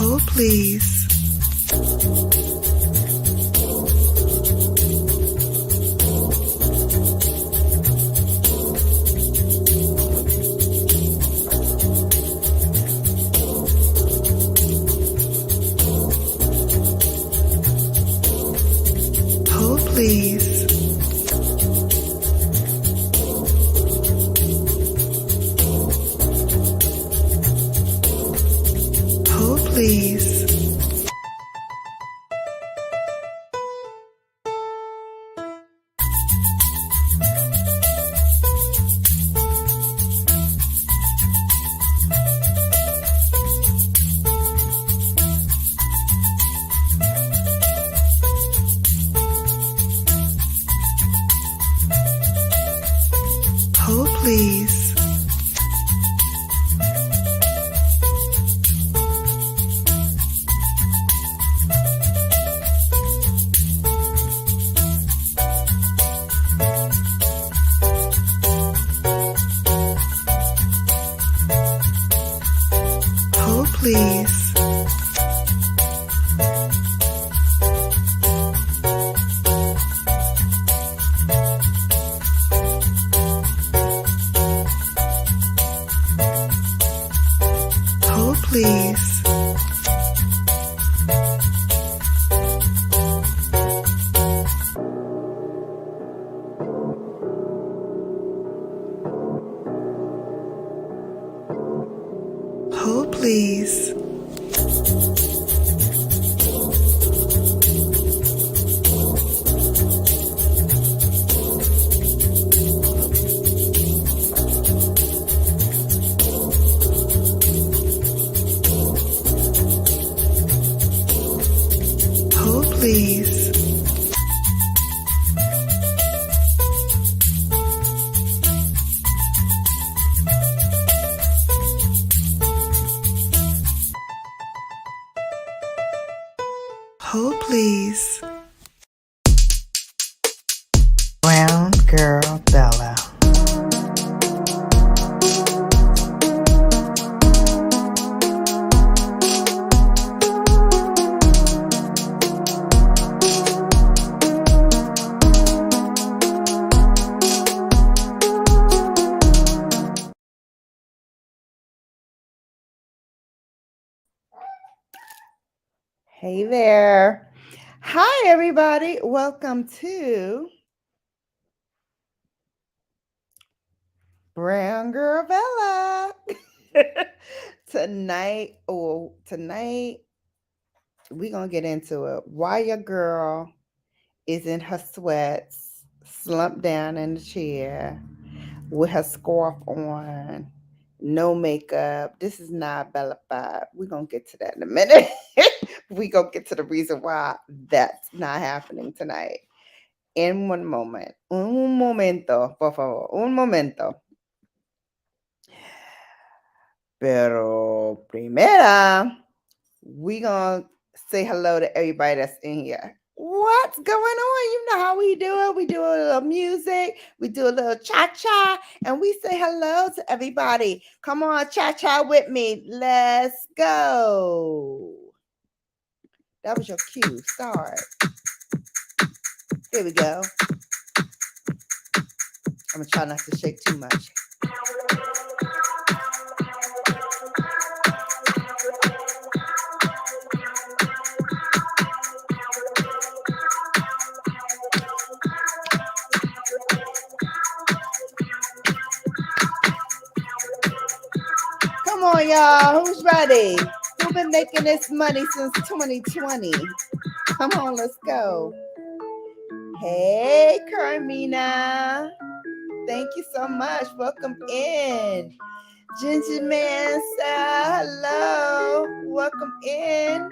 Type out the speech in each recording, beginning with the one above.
Hold, please. Hold, please. Hold, please. Hold, please. Hold, please. Hold, please. Hold, please. Hold, please. Hold, please. Brown Girl Bella. Hey there. Hi, everybody. Welcome to Brown Girl Bella. Tonight, we're going to get into it. Why your girl is in her sweats, slumped down in the chair with her scarf on, no makeup. This is not Bella Five. We're going to get to that in a minute. We're going to get to the reason why that's not happening tonight. In one moment. Un momento, por favor. Un momento. Pero primera, we going to say hello to everybody that's in here. What's going on? You know how we do it. We do a little music, we do a little cha cha, and we say hello to everybody. Come on, cha cha with me. Let's go. That was your cue. Start. Here we go. I'm gonna try not to shake too much. Come on, y'all. Who's ready? Who been making this money since 2020? Come on, let's go. Hey, Carmina. Thank you so much. Welcome in. Ginger Man, hello. Welcome in.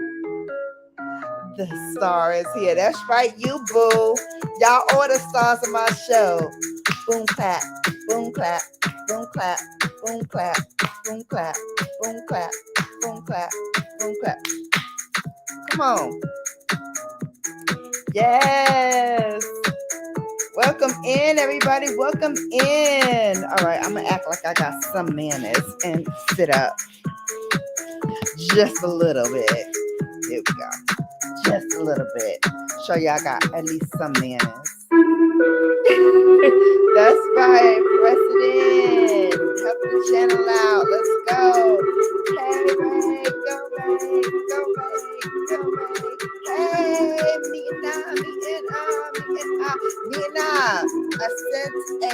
The star is here. That's right, you boo. Y'all are the stars of my show. Boom clap, boom clap, boom clap, boom clap, boom clap, boom clap, boom clap, boom clap. Come on. Yes. Welcome in, everybody. Welcome in. All right, I'm gonna act like I got some manners and sit up just a little bit. Here we go. Just a little bit. Show y'all I got at least some manners. That's right, President. Help the channel out. Let's go. Hey, Ray, go, Ray, go, Ray, go, Ray. Hey, me and I. I sent a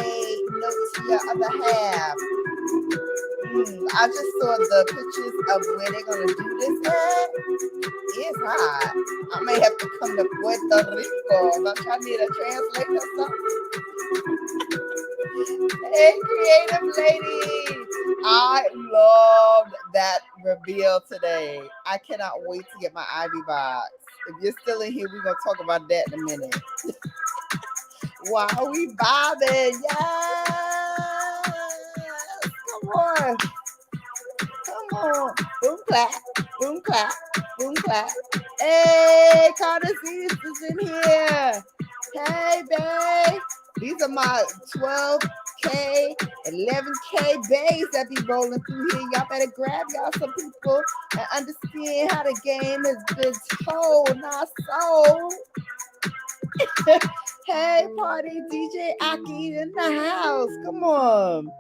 note to your other half. I just saw the pictures of where they're gonna do this at. It's hot. I may have to come to Puerto Rico. Don't y'all need a translator or something? Hey, creative lady. I loved that reveal today. I cannot wait to get my Ivy box. If you're still in here, we're going to talk about that in a minute. Why are we bobbing? Yes. Come on. Come on. Boom, clap. Boom, clap. Boom, clap. Hey, Carter Zeus is in here. Hey, babe. These are my 12K, 11K bays that be rolling through here. Y'all better grab y'all some people and understand how the game has been told, not sold. Hey, party DJ Aki in the house. Come on.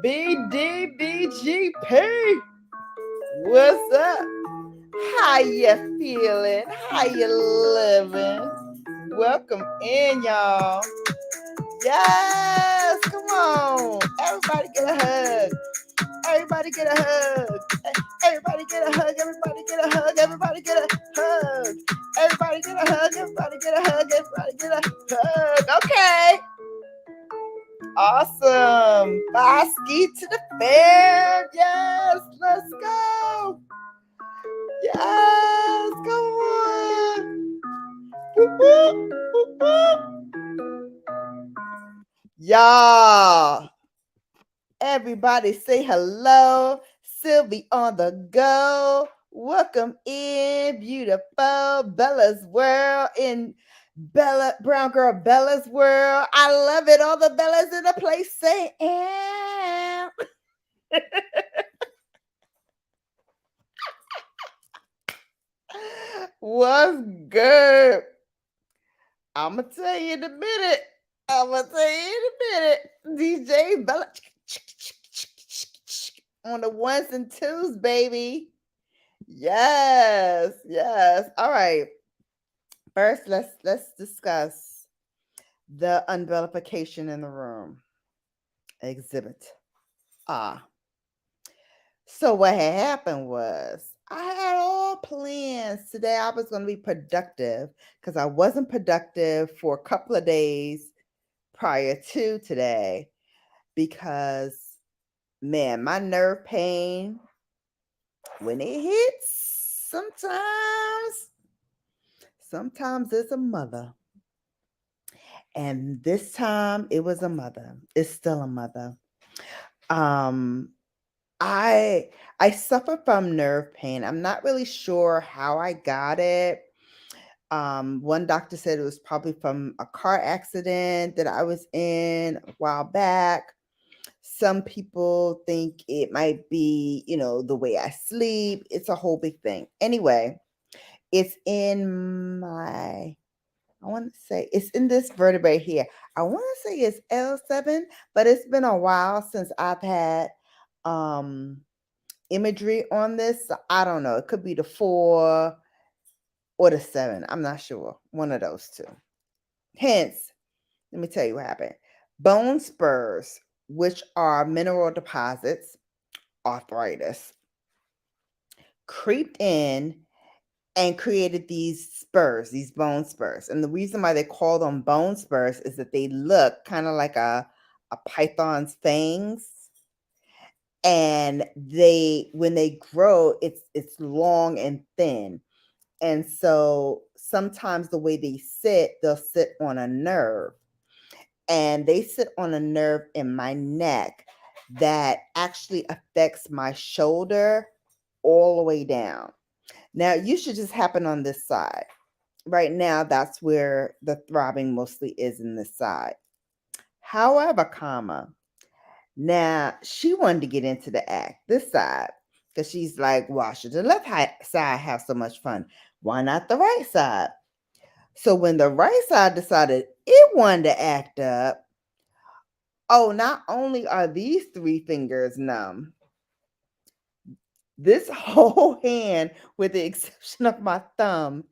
BDBGP. What's up? How you feeling? How you living? Welcome in, y'all. Yes, come on. Everybody get a hug. Everybody get a hug. Everybody get a hug. Everybody get a hug. Everybody get a hug. Everybody get a hug. Everybody get a hug. Everybody get a hug. Okay. Awesome. Bye, ski to the fair. Yes, let's go. Yes, come on. Whoop, whoop, whoop, whoop. Y'all, everybody say hello. Sylvie on the go. Welcome in, beautiful Bella's world in Bella Brown Girl Bella's world. I love it. All the Bellas in the place say am. What's good? I'ma tell you in a minute. DJ Bella on the ones and twos, baby. Yes. All right. First, let's discuss the unvelification in the room. Exhibit. So what had happened was I had all plans today. I was going to be productive because I wasn't productive for a couple of days prior to today because, man, my nerve pain, when it hits, sometimes it's a mother. And this time it was a mother. It's still a mother. I suffer from nerve pain. I'm not really sure how I got it. One doctor said it was probably from a car accident that I was in a while back. Some people think it might be, the way I sleep. It's a whole big thing. Anyway, it's in I want to say it's in this vertebrae here. I want to say it's L7, but it's been a while since I've had um imagery on this. So I don't know. It could be the 4 or the 7. I'm not sure. One of those two. Hence, let me tell you what happened. Bone spurs, which are mineral deposits, arthritis, creeped in and created these spurs, these bone spurs. And the reason why they call them bone spurs is that they look kind of like a python's fangs. And when they grow, it's long and thin. And so sometimes the way they'll sit on a nerve. And they sit on a nerve in my neck that actually affects my shoulder all the way down. Now, it usually just happen on this side. Right now, that's where the throbbing mostly is in this side. However, now she wanted to get into the act, this side, because she's like, why should the left side have so much fun? Why not the right side? So when the right side decided it wanted to act up, oh, not only are these 3 fingers numb, this whole hand, with the exception of my thumb,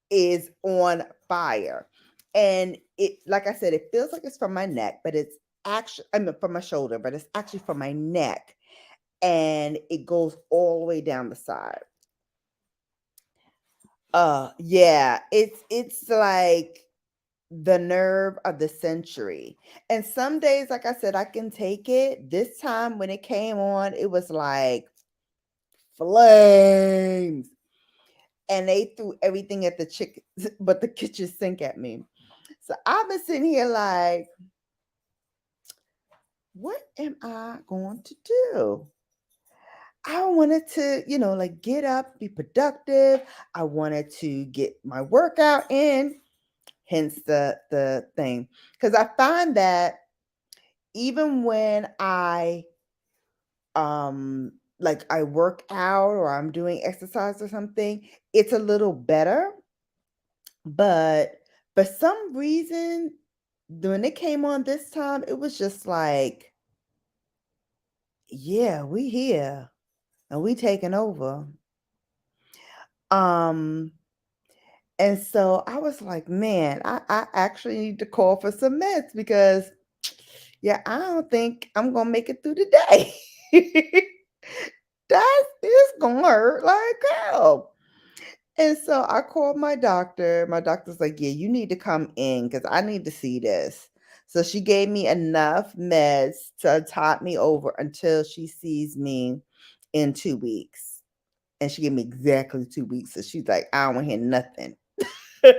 is on fire. And it, like I said, it feels like it's from my neck, but it's actually, I mean, from my shoulder, but it's actually from my neck. And it goes all the way down the side. Yeah, it's like the nerve of the century. And some days, like I said, I can take it. This time when it came on, it was like flames. And they threw everything at the chicken, but the kitchen sink at me. So I've been sitting here like, what am I going to do? I wanted to, like get up, be productive. I wanted to get my workout in, hence the thing. Because I find that even when like I work out or I'm doing exercise or something, it's a little better. But for some reason, when it came on this time, it was just like, yeah, we here and we taking over. Um, and so I was like, man, I actually need to call for some meds because yeah, I don't think I'm gonna make it through the day. That is gonna hurt like hell. And so I called my doctor. My doctor's like, yeah, you need to come in because I need to see this. So she gave me enough meds to tide me over until she sees me in 2 weeks. And she gave me exactly 2 weeks. So she's like, I don't want to hear nothing. I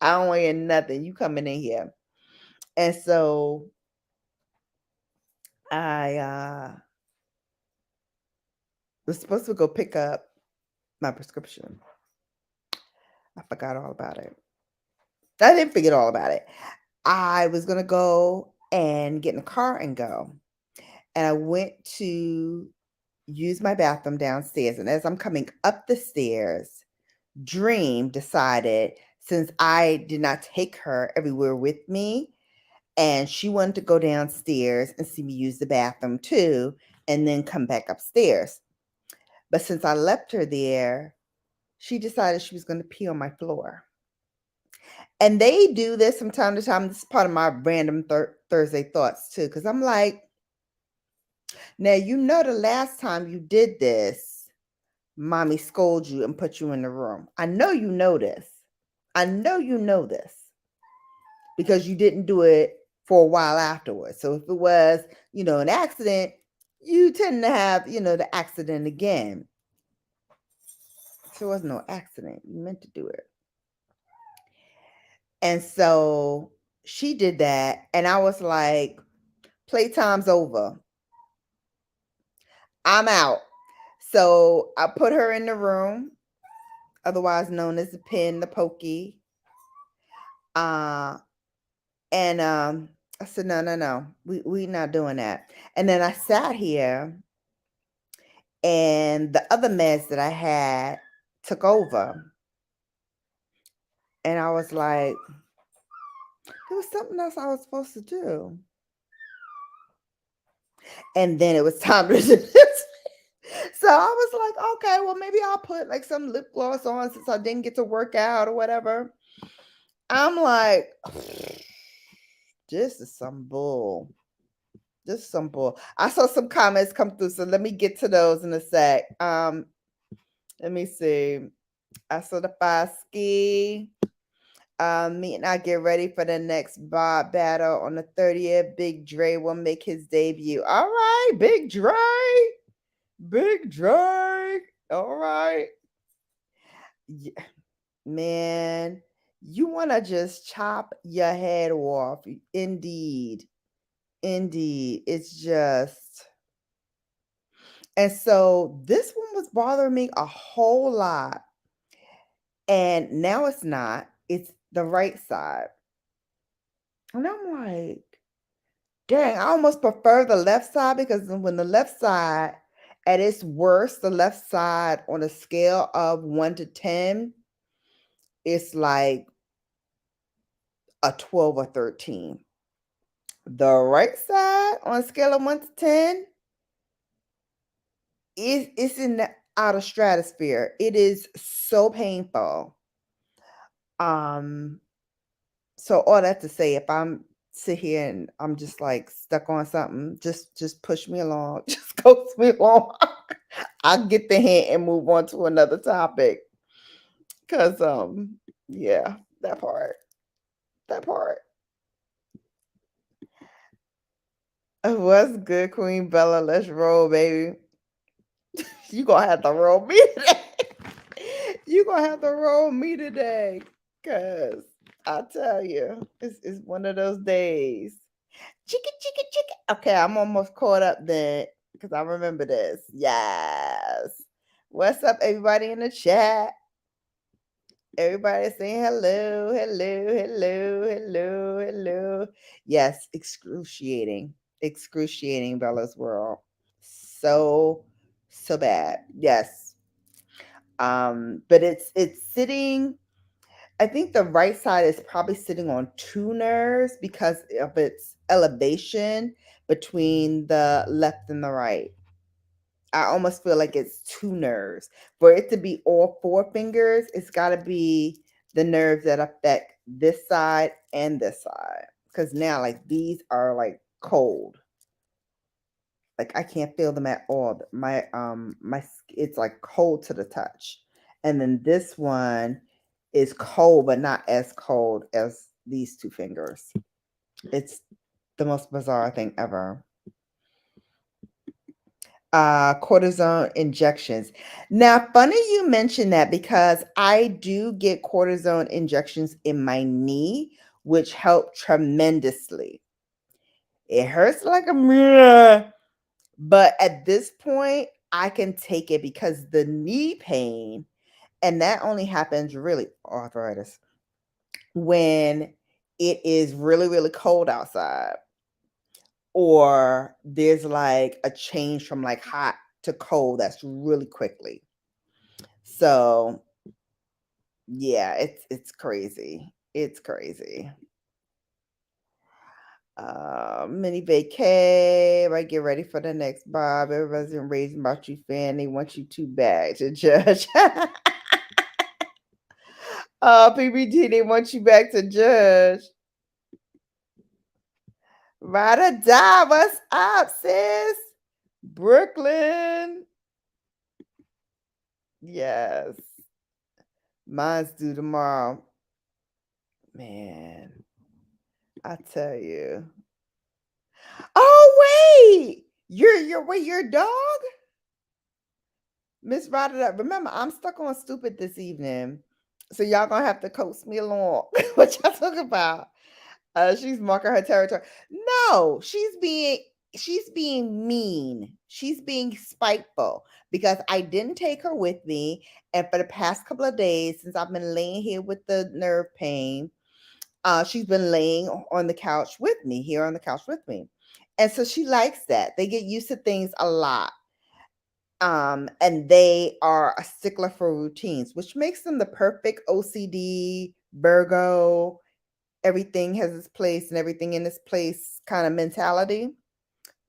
don't want to hear nothing. You coming in here. And so I was supposed to go pick up my prescription. I forgot all about it. I didn't forget all about it. I was going to go and get in the car and go. And I went to use my bathroom downstairs. And as I'm coming up the stairs, Dream decided, since I did not take her everywhere with me, and she wanted to go downstairs and see me use the bathroom too, and then come back upstairs. But since I left her there, she decided she was going to pee on my floor. And they do this from time to time. This is part of my random Thursday thoughts too, because I'm like, now the last time you did this, mommy scolded you and put you in the room. I know you know this. I know you know this because you didn't do it for a while afterwards. So if it was, an accident, you tend to have, the accident again. So it was no accident. You meant to do it. And so she did that. And I was like, playtime's over. I'm out. So I put her in the room. otherwise known as the pin, the pokey. Uh, and I said, no, no, no, we not doing that. And then I sat here, and the other meds that I had took over, and I was like, there was something else I was supposed to do, and then it was time to do this. So I was like, okay, well, maybe I'll put like some lip gloss on since I didn't get to work out or whatever. I'm like, this is some bull. This is some bull. I saw some comments come through, so let me get to those in a sec. Let me see. I saw the 5 ski. Me and I get ready for the next Bob battle on the 30th. Big Dre will make his debut. All right, Big Dre. Big Dre. All right. Yeah, man, you want to just chop your head off. Indeed. Indeed. It's just. And so this one was bothering me a whole lot. And now it's not. It's the right side. And I'm like, dang, I almost prefer the left side because when the left side, at its worst, the left side on a scale of 1 to 10, it's like a 12 or 13. The right side on a scale of 1 to 10 it's in the outer stratosphere. It is so painful. Um, so all that to say, if I'm sit here and I'm just like stuck on something, just push me along, just coax me along. I'll get the hint and move on to another topic. Cause yeah, that part. That part. What's good, Queen Bella? Let's roll, baby. You gonna have to roll me today. You gonna have to roll me today. Cause I tell you, it's one of those days. Chicken, chicken, chicken. Okay, I'm almost caught up then because I remember this. Yes. What's up, everybody in the chat? Everybody saying hello, hello, hello, hello, hello. Yes, excruciating. Excruciating, Bella's world. So, so bad. Yes. But it's sitting. I think the right side is probably sitting on 2 nerves because of its elevation between the left and the right. I almost feel like it's 2 nerves. For it to be all 4 fingers, it's got to be the nerves that affect this side and this side. Because now, like, these are like cold. Like I can't feel them at all. My it's like cold to the touch. And then this one is cold, but not as cold as these 2 fingers. It's the most bizarre thing ever. Cortisone injections. Now, funny you mentioned that because I do get cortisone injections in my knee, which help tremendously. It hurts like a mirror, but at this point, I can take it because the knee pain, and that only happens really arthritis when it is really, really cold outside or there's like a change from like hot to cold that's really quickly. So yeah, it's crazy. It's crazy. Mini vacay, right? Get ready for the next Bob. Everybody's been raising about you, fan. They want you too bad to judge. PBT, they want you back to judge. Ride or die. What's up, sis? Brooklyn. Yes. Mine's due tomorrow. Man, I tell you. Oh wait, your dog, Miss Ryder. Remember, I'm stuck on stupid this evening, so y'all gonna have to coax me along. What y'all talking about? She's marking her territory. No, she's being mean. She's being spiteful because I didn't take her with me. And for the past couple of days, since I've been laying here with the nerve pain, she's been laying on the couch with me, here on the couch with me. And so she likes that. They get used to things a lot. And they are a stickler for routines, which makes them the perfect OCD, Virgo, everything has its place and everything in its place kind of mentality.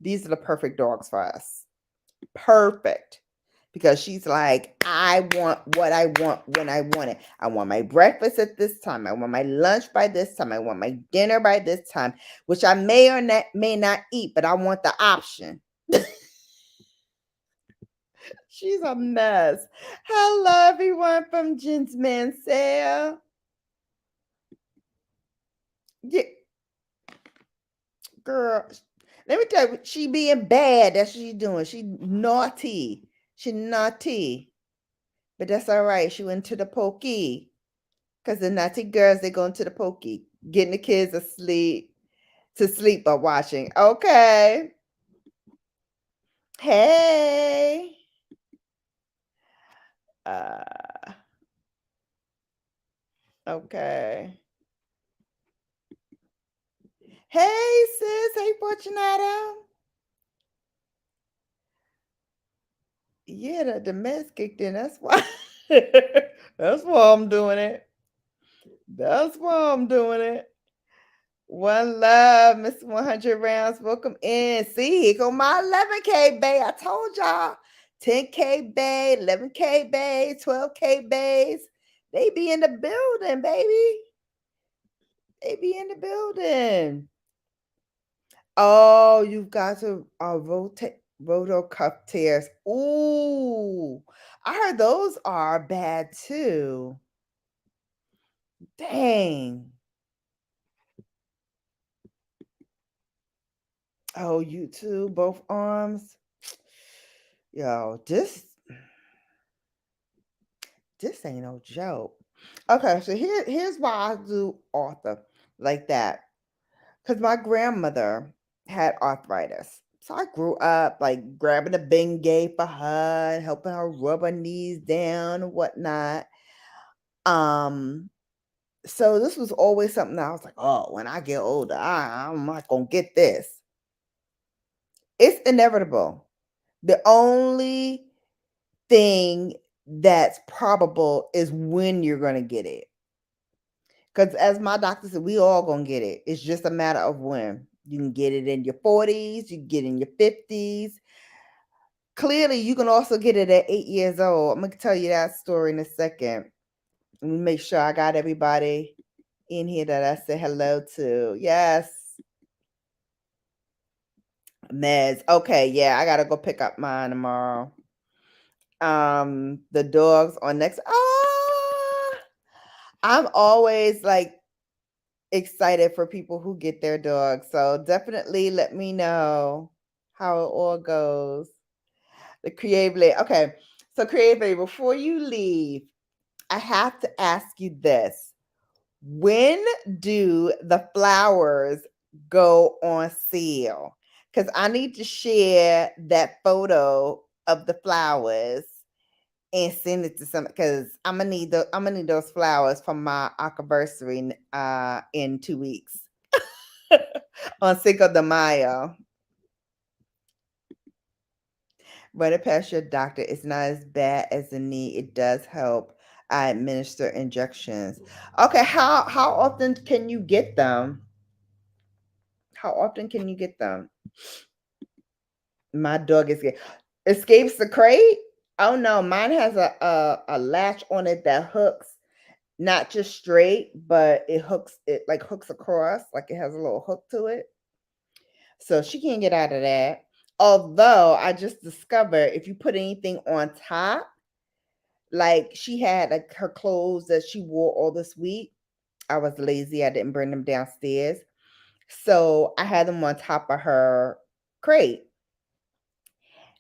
These are the perfect dogs for us. Perfect. Because she's like, I want what I want when I want it. I want my breakfast at this time. I want my lunch by this time. I want my dinner by this time, which I may or may not eat, but I want the option. She's a mess. Hello, everyone from Jen's Mansell. Yeah, girl, let me tell you, she being bad. That's what she's doing. She naughty. She naughty. But that's all right. She went to the pokey. Because the naughty girls, they going to the pokey. Getting the kids asleep to sleep by watching. Okay. Hey. Uh, okay. Hey, sis. Hey, Fortunato. Yeah, the meds kicked in. That's why. That's why I'm doing it. That's why I'm doing it. One love, Miss 100 rounds. Welcome in. See, here go my 11K bay. I told y'all. 10K bay, 11K bay, 12K bays. They be in the building, baby. They be in the building. Oh, you've got to rotate roto cuff tears. Ooh, I heard those are bad too. Dang. Oh, you too, both arms. Yo, this ain't no joke. Okay, so here's why I do author like that. Because my grandmother had arthritis. So I grew up like grabbing a Bengay for her, helping her rub her knees down and whatnot. Um, so this was always something that I was like, oh, when I get older, I'm not gonna get this. It's inevitable. The only thing that's probable is when you're gonna get it. Because as my doctor said, we all gonna get it. It's just a matter of when. You can get it in your 40s, you can get it in your 50s. Clearly, you can also get it at 8 years old. I'm gonna tell you that story in a second. Let me make sure I got everybody in here that I said hello to. Yes. Meds. Okay, yeah, I gotta go pick up mine tomorrow. The dogs on next. Ah, I'm always like excited for people who get their dogs. So definitely let me know how it all goes. The creative lady. Okay. So creative lady, before you leave, I have to ask you this. When do the flowers go on sale? Because I need to share that photo of the flowers and send it to some because I'm gonna need those flowers for my anniversary in 2 weeks. On Cinco de Mayo. Run it past your doctor. It's not as bad as the knee. It does help. I administer injections. Okay, how often can you get them? How often can you get them? My dog escapes the crate. Oh no, mine has a latch on it that hooks not just straight, but it hooks across, like it has a little hook to it. So she can't get out of that. Although I just discovered if you put anything on top, like she had like her clothes that she wore all this week. I was lazy. I didn't bring them downstairs. So I had them on top of her crate.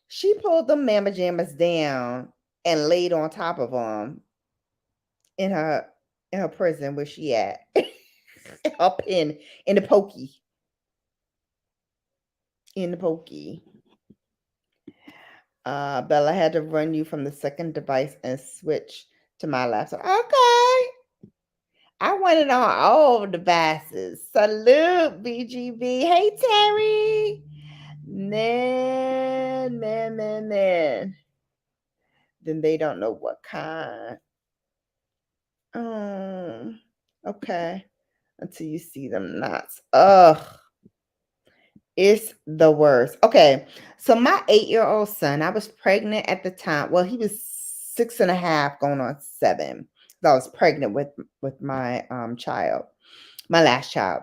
She pulled the mama jammas down and laid on top of them in her prison where she at. Up in the pokey. In the pokey. Bella had to run you from the second device and switch to my laptop. Okay. I want it on all devices. Salute, BGB. Hey, Terry. Man. Then they don't know what kind. Um, okay. Until you see them knots. Ugh. It's the worst. Okay. So my 8-year-old son, I was pregnant at the time. Well, he was 6.5 going on 7. So I was pregnant with my child, my last child.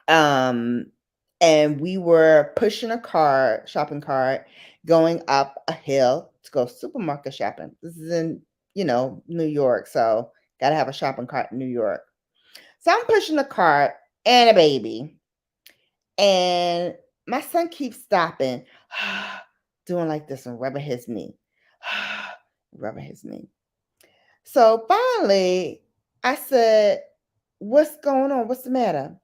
Um and we were pushing a cart, shopping cart, going up a hill to go supermarket shopping. This is in, New York. So gotta have a shopping cart in New York. So I'm pushing the cart and a baby. And my son keeps stopping, doing like this and rubbing his knee. Rubbing his knee. So finally, I said, "What's going on? What's the matter?"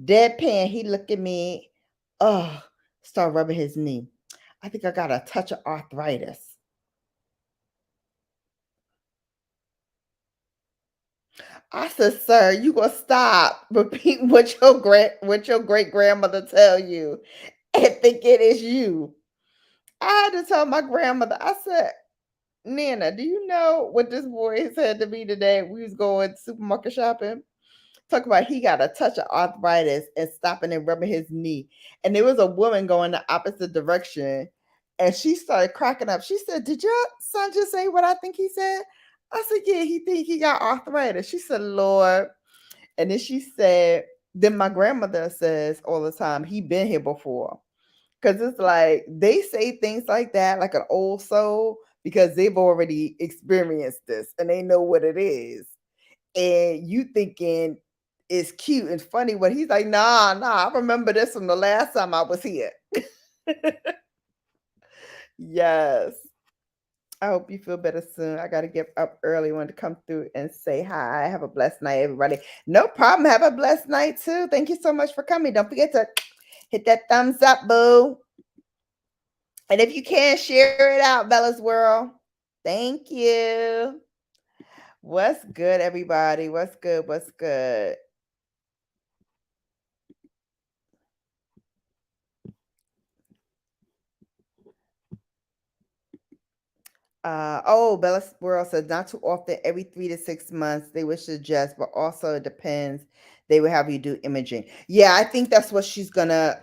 Deadpan, he looked at me, oh, start rubbing his knee. I think I got a touch of arthritis. I said, "Sir, you gonna stop repeating what your great grandmother tell you and think it is you." I had to tell my grandmother. I said, "Nana, do you know what this boy said to me today? We was going supermarket shopping. Talk about he got a touch of arthritis and stopping and rubbing his knee. And there was a woman going the opposite direction. And she started cracking up. She said, "Did your son just say what I think he said?" I said, "Yeah, he think he got arthritis." She said, "Lord." And then she said, then my grandmother says all the time, he been here before. Because it's like they say things like that, like an old soul, because they've already experienced this and they know what it is. And you thinking it's cute and funny when he's like, nah, I remember this from the last time I was here. Yes. I hope you feel better soon. I got to get up early. Want to come through and say hi. Have a blessed night, everybody. No problem. Have a blessed night too. Thank you so much for coming. Don't forget to hit that thumbs up, boo. And if you can, share it out, Bella's World. Thank you. What's good, everybody? What's good? What's good? Bella Squirrel says not too often, every 3 to 6 months they would suggest, but also it depends. They would have you do imaging. Yeah, I think that's what she's gonna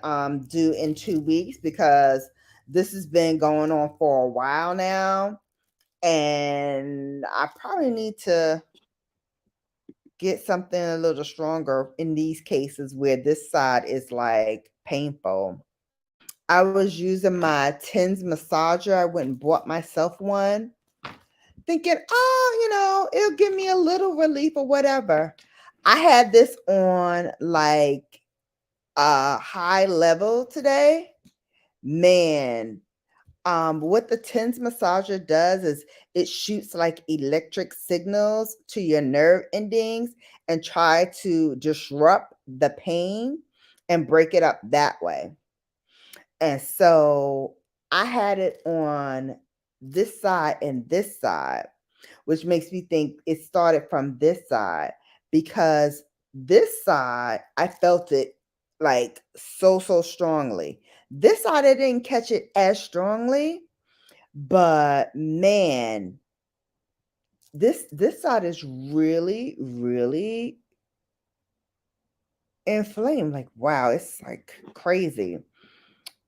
do in 2 weeks because this has been going on for a while now, and I probably need to get something a little stronger in these cases where this side is like painful. I was using my TENS massager. I went and bought myself one thinking, oh, it'll give me a little relief or whatever. I had this on like a high level today. Man, what the TENS massager does is it shoots like electric signals to your nerve endings and try to disrupt the pain and break it up that way. And so I had it on this side and this side, which makes me think it started from this side because this side, I felt it like so strongly. This side, I didn't catch it as strongly, but man, this side is really inflamed. Like, wow, it's like crazy.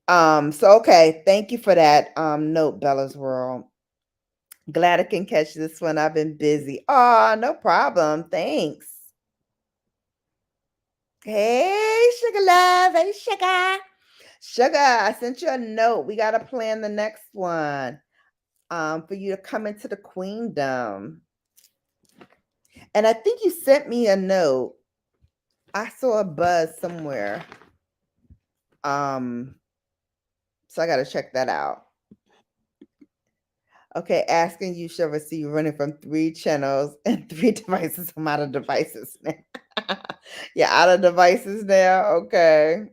So okay, thank you for that note, Bella's World. Glad I can catch this one. I've been busy. Oh, no problem. Thanks. Hey, Sugar Love. Hey, Sugar. Sugar, I sent you a note. We gotta plan the next one. For you to come into the queendom. And I think you sent me a note. I saw a buzz somewhere. Um, so I gotta check that out. Okay, asking you shall receive running from 3 channels and 3 devices. I'm out of devices now. You're out of devices now? Okay.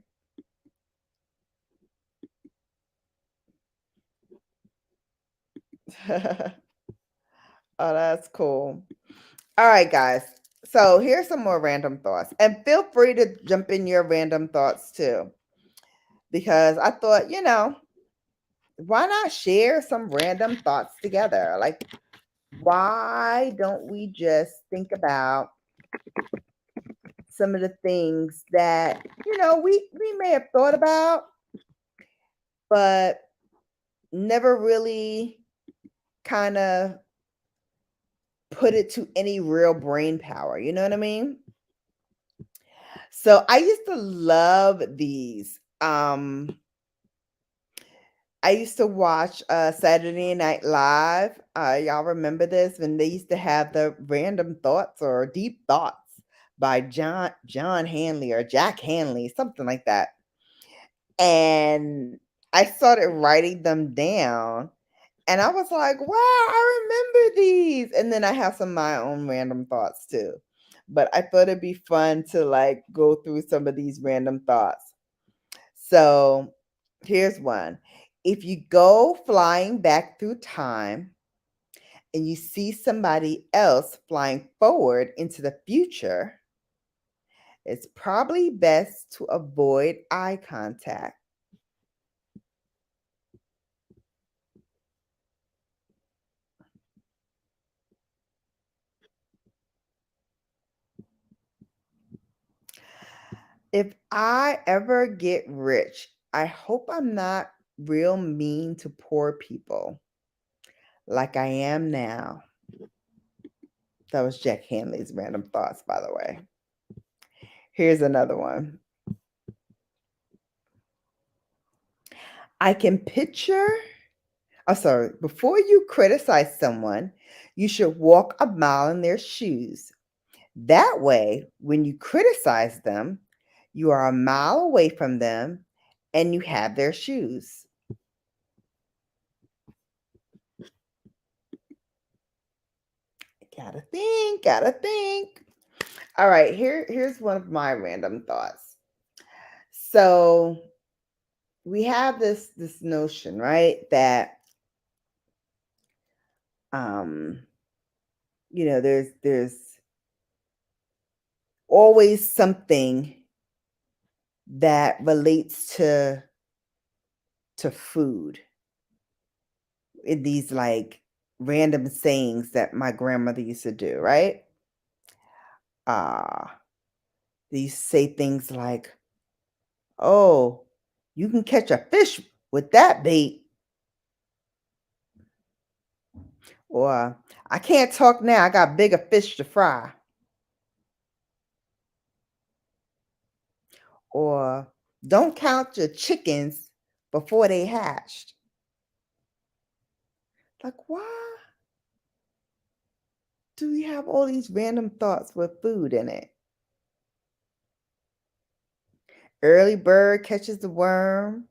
Oh, that's cool. All right, guys. So here's some more random thoughts. And feel free to jump in your random thoughts too. Because I thought, why not share some random thoughts together? Like, why don't we just think about some of the things that, we may have thought about, but never really kind of put it to any real brain power. You know what I mean? So I used to love these. I used to watch Saturday Night Live. Y'all remember this when they used to have the random thoughts or deep thoughts by John Hanley or Jack Hanley, something like that. And I started writing them down, and I was like, "Wow, I remember these." And then I have some of my own random thoughts too. But I thought it'd be fun to like go through some of these random thoughts. So here's one. If you go flying back through time and you see somebody else flying forward into the future, it's probably best to avoid eye contact. If I ever get rich, I hope I'm not real mean to poor people like I am now. That was Jack Hanley's random thoughts, by the way. Here's another one. I can picture, oh, sorry, before you criticize someone, you should walk a mile in their shoes. That way, when you criticize them, you are a mile away from them and you have their shoes. Gotta think, gotta think. All right, here's one of my random thoughts. So we have this notion, right, that um, there's always something that relates to food in these like random sayings that my grandmother used to do, right? Uh, they used to say things like, "Oh, you can catch a fish with that bait," or "I can't talk now, I got bigger fish to fry," or "Don't count your chickens before they hatched." Like, why do we have all these random thoughts with food in it? Early bird catches the worm.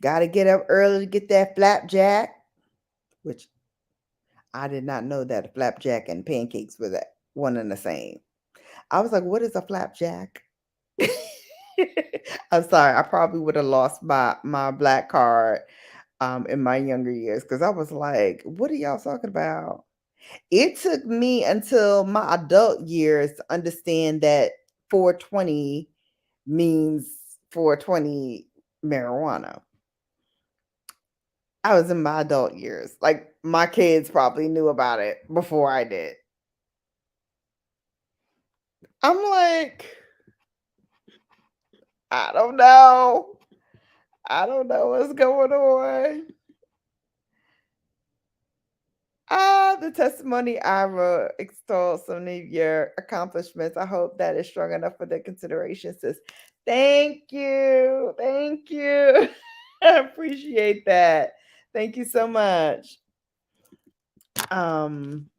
Got to get up early to get that flapjack, which I did not know that a flapjack and pancakes were that one and the same. I was like, what is a flapjack? I'm sorry. I probably would have lost my black card in my younger years because I was like, what are y'all talking about? It took me until my adult years to understand that 420 means 420 marijuana. I was in my adult years. Like my kids probably knew about it before I did. I'm like, I don't know. I don't know what's going on. The testimony I wrote extols some of your accomplishments. I hope that is strong enough for the consideration, sis. Thank you. Thank you. I appreciate that. Thank you so much. Um,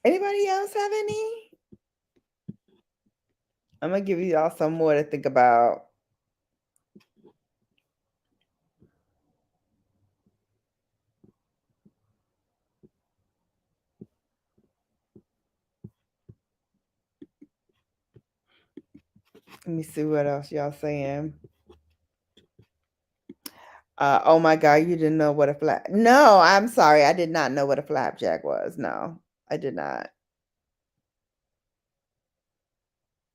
Anybody else have any? I'm gonna give you all some more to think about. Let me see what else y'all saying. Oh my God, you didn't know what a flap. No, I'm sorry. I did not know what a flapjack was. No, I did not.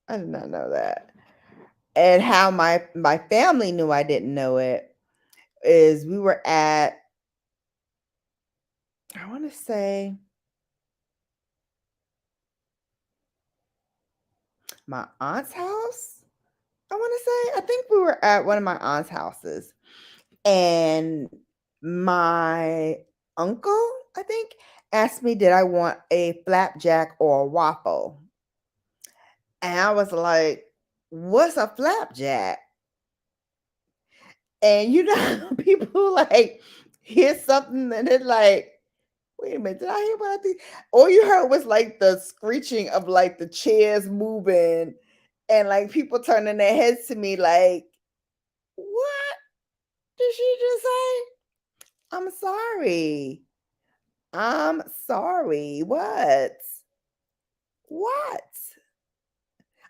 I did not know that. And how my family knew I didn't know it is we were at, I want to say, my aunt's house. I want to say, I think we were at one of my aunt's houses, and my uncle, I think, asked me, did I want a flapjack or a waffle? And I was like, what's a flapjack? And you know, people like hear something and it's like, wait a minute, did I hear what I think? All you heard was like the screeching of like the chairs moving and like people turning their heads to me like, what did she just say? I'm sorry. I'm sorry. What? What?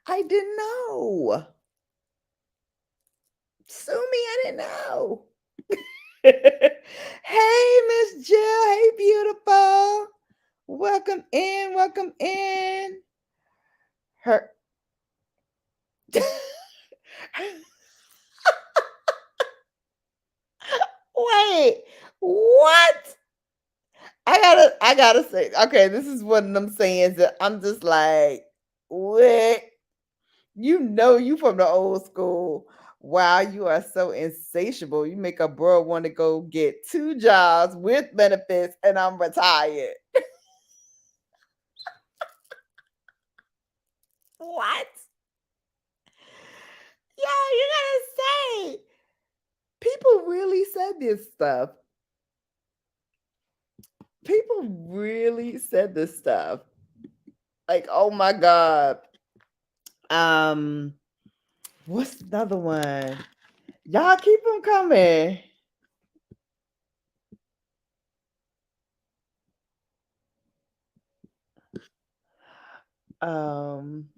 I didn't know. Sue me, I didn't know. Hey, Miss Jill. Hey, beautiful. Welcome in. Welcome in. Her. Wait, what? I gotta say, okay, this is one of them sayings that I'm just like, what? You know you from the old school. Wow, you are so insatiable. You make a bro want to go get 2 jobs with benefits and I'm retired. What? Yeah, you gotta say. People really said this stuff. People really said this stuff. Like, oh my God. Um, what's the other one? Y'all keep them coming. Um,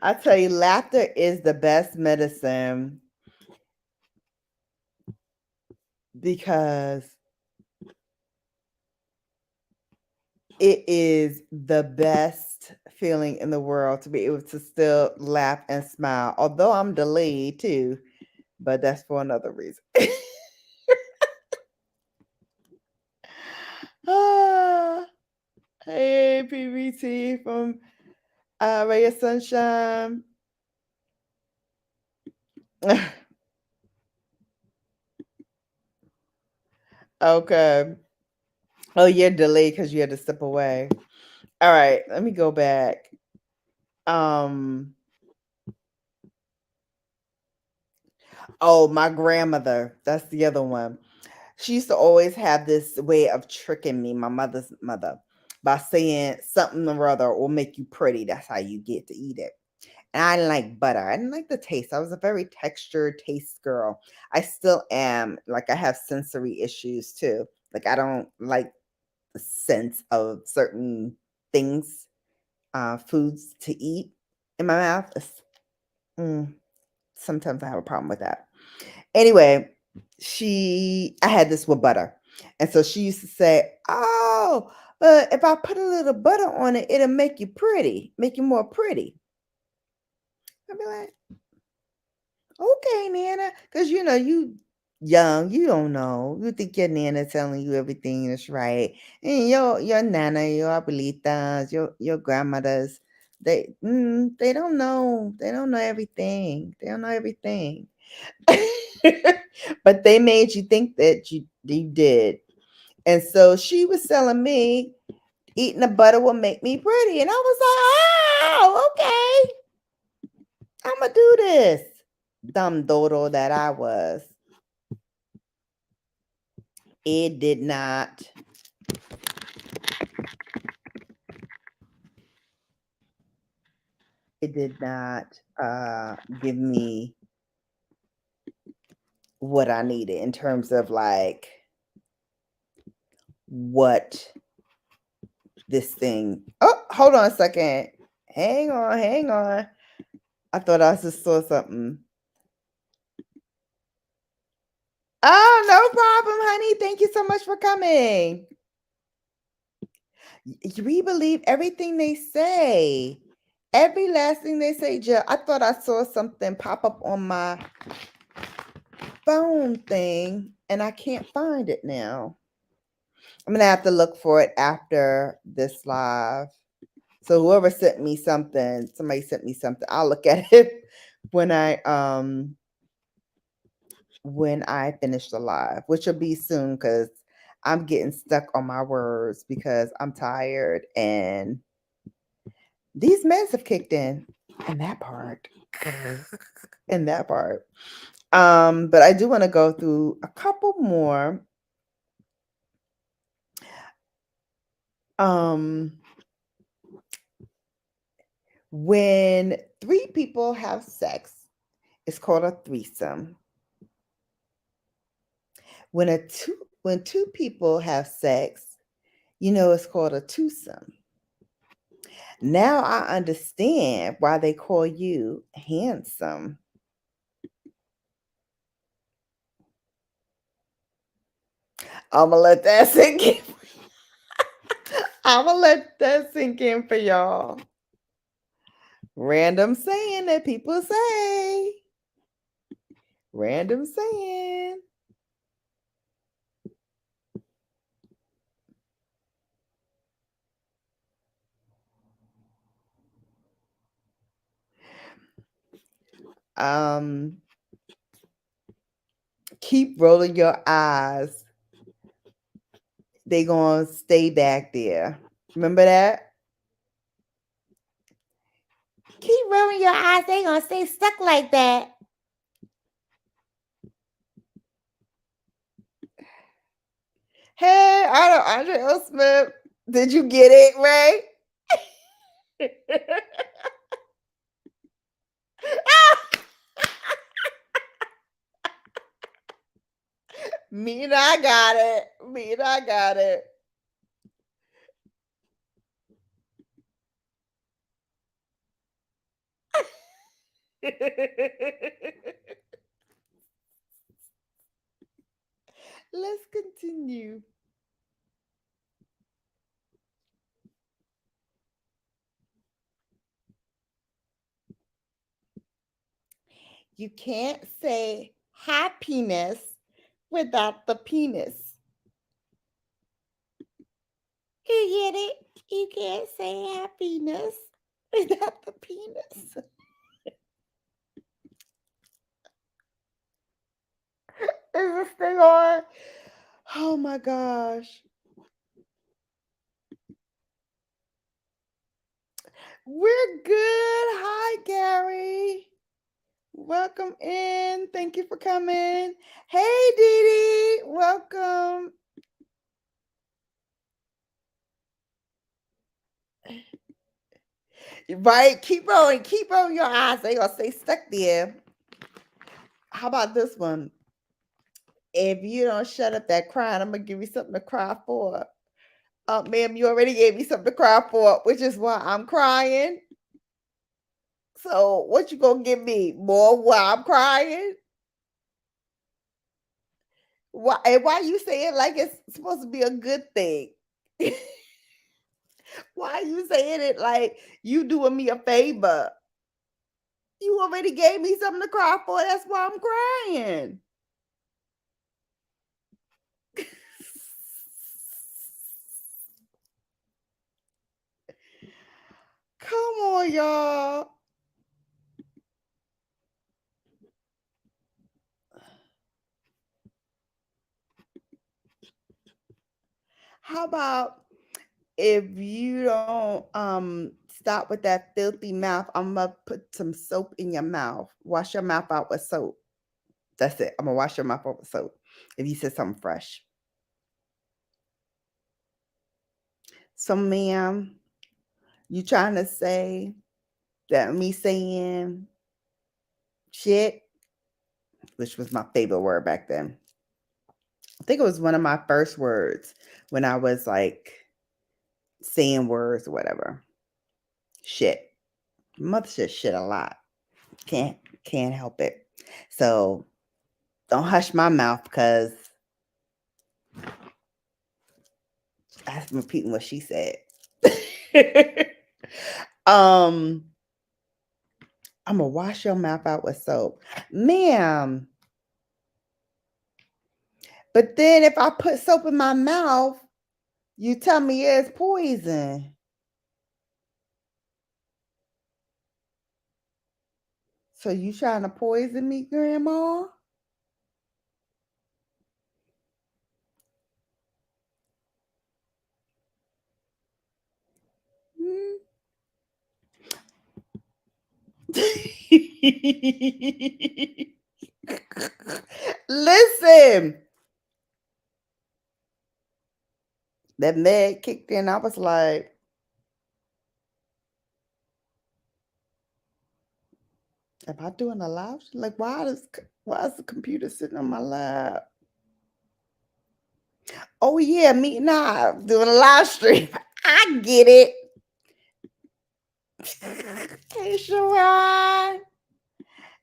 I tell you, laughter is the best medicine because it is the best feeling in the world to be able to still laugh and smile. Although I'm delayed too, but that's for another reason. Ah, hey, PBT from Ray of Sunshine. Okay. Oh, you're delayed because you had to step away. All right, let me go back. Um, oh, my grandmother. That's the other one. She used to always have this way of tricking me, my mother's mother, by saying something or other will make you pretty. That's how you get to eat it. And I didn't like butter. I didn't like the taste. I was a very textured taste girl. I still am. Like I have sensory issues too. Like I don't like the sense of certain things, foods to eat in my mouth. Mm, sometimes I have a problem with that. Anyway, I had this with butter. And so she used to say, oh, if I put a little butter on it, it'll make you pretty, make you more pretty. I'd be like, okay, Nana. Because, you young, you don't know. You think your Nana telling you everything is right. And your Nana, your abuelitas, your grandmothers, they don't know. They don't know everything. They don't know everything. But they made you think that you did. And so she was telling me eating the butter will make me pretty. And I was like, oh, okay. I'm going to do this. Dumb dodo that I was. It did not. It did not give me what I needed in terms of like what this thing. Oh, hold on a second. Hang on, hang on. I thought I just saw something. Oh, no problem, honey. Thank you so much for coming. We believe everything they say. Every last thing they say, Jill. I thought I saw something pop up on my phone thing and I can't find it now. I'm gonna have to look for it after this live. So whoever sent me something, somebody sent me something. I'll look at it when I finish the live, which will be soon because I'm getting stuck on my words because I'm tired and these meds have kicked in. And that part. And that part. But I do want to go through a couple more. When 3 people have sex, it's called a threesome. When two people have sex, it's called a twosome. Now I understand why they call you handsome. I'm gonna let that sink in. I'm gonna let that sink in for y'all. Random saying that people say. Random saying. Keep rolling your eyes. They gonna stay back there. Remember that? Keep rolling your eyes. They gonna stay stuck like that. Hey, I know Andre L. Smith. Did you get it, Ray? Me and I got it. Me and I got it. Let's continue. You can't say happiness without the penis. You get it? You can't say happiness without the penis. Is this thing on? Oh my gosh. We're good. Hi, Gary. Welcome in. Thank you for coming. Hey, Dee Dee. Welcome. Right? Keep rolling. Keep rolling your eyes. They gonna stay stuck there. How about this one? If you don't shut up that crying, I'm gonna give you something to cry for. Ma'am, you already gave me something to cry for, which is why I'm crying. So what you gonna give me? More while I'm crying? Why you say it like it's supposed to be a good thing? Why you saying it like you doing me a favor? You already gave me something to cry for. That's why I'm crying. Come on, y'all. How about if you don't stop with that filthy mouth, I'm gonna put some soap in your mouth. Wash your mouth out with soap. That's it. I'm gonna wash your mouth out with soap. If you said something fresh. So, ma'am, you trying to say that me saying shit, which was my favorite word back then. I think it was one of my first words when I was like saying words or whatever. Shit. Mother says shit a lot. Can't help it. So don't hush my mouth because I'm repeating what she said. I'm gonna wash your mouth out with soap, ma'am. But then if I put soap in my mouth, you tell me it's poison. So you trying to poison me, Grandma? Hmm? Listen, that med kicked in. I was like, am I doing a live? Like, why is the computer sitting on my lap? Oh yeah, me and I doing a live stream. I get it. Hey, Sharon.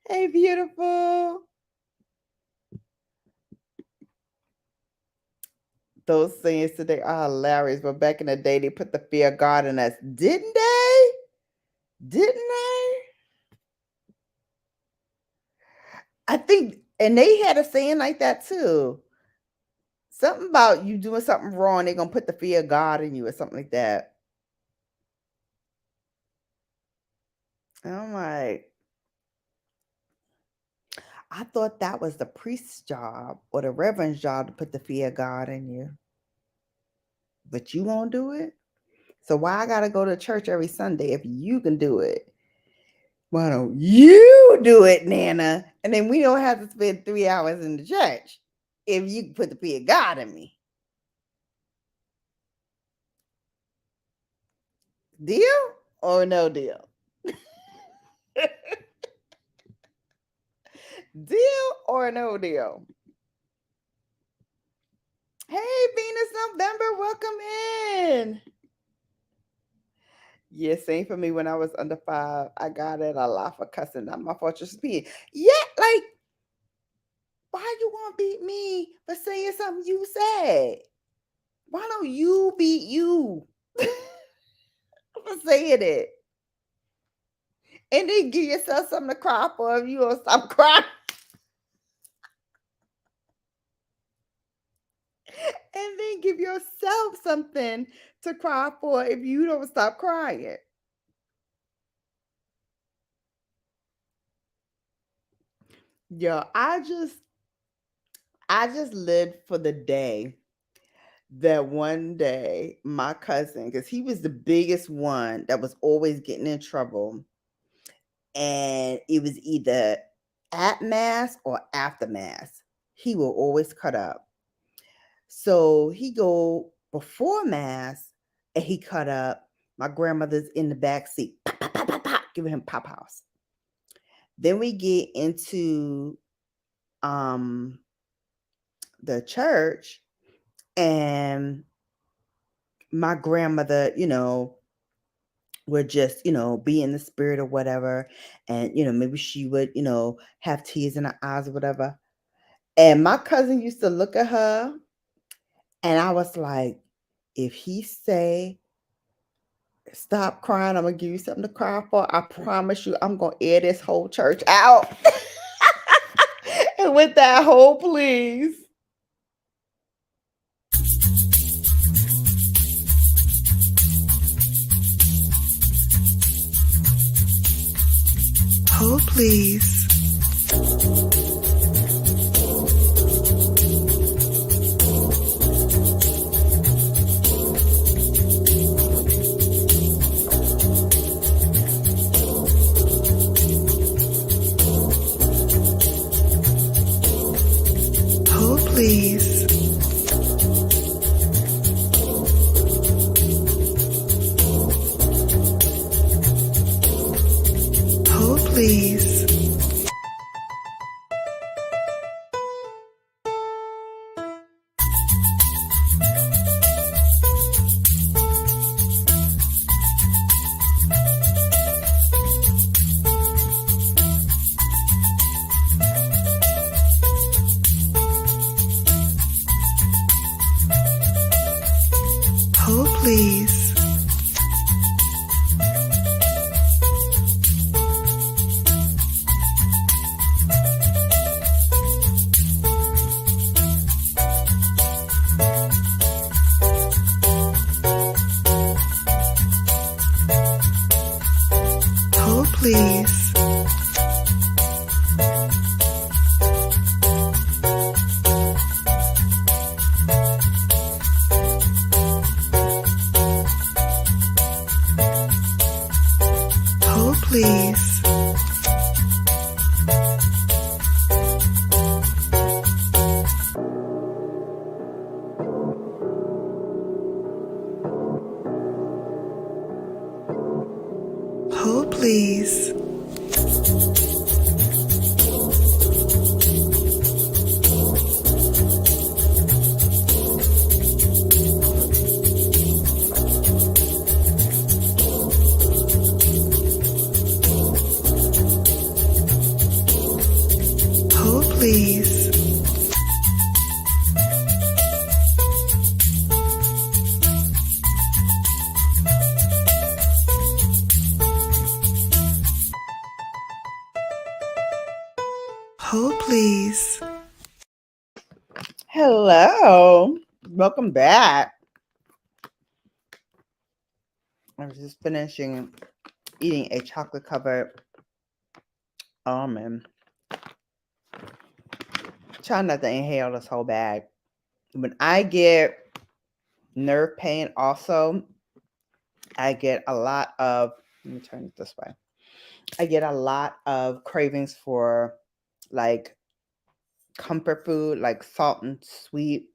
Hey, beautiful. Those sayings today are hilarious, but back in the day, they put the fear of God in us, didn't they? Didn't they? I think, and they had a saying like that too. Something about you doing something wrong, they're gonna put the fear of God in you, or something like that. I'm like, I thought that was the priest's job or the reverend's job to put the fear of God in you, but you won't do it. So why I gotta go to church every Sunday if you can do it? Why don't you do it, Nana? And then we don't have to spend 3 hours in the church if you can put the fear of God in me. Deal or no deal? Deal or no deal? Hey, Venus November, welcome in. Yeah, same for me when I was under 5. I got it a lot for cussing. Not my fault, just being. Yeah, like, why you want to beat me for saying something you said? Why don't you beat you for saying it? And then give yourself something to cry for if you don't stop crying. And then give yourself something to cry for if you don't stop crying. Yeah, I just lived for the day that one day my cousin, because he was the biggest one that was always getting in trouble, and it was either at mass or after mass, he will always cut up. So he go before mass and he cut up. My grandmother's in the back seat, pop, pop, pop, pop, pop, giving him pop house. Then we get into the church, and my grandmother, would just, be in the spirit or whatever. And, maybe she would, have tears in her eyes or whatever. And my cousin used to look at her, and I was like, if he say, stop crying, I'm going to give you something to cry for, I promise you, I'm going to air this whole church out. And with that whole please. Hold, please. Hold, please. Hold, please. Hold please. Hold please. Hold please. Hold please. Hold please. Hold please. Hello. Welcome back. I was just finishing eating a chocolate covered almond. Try not to inhale this whole bag. When I get nerve pain, also, I get a lot of, let me turn it this way. I get a lot of cravings for like comfort food, like salt and sweet.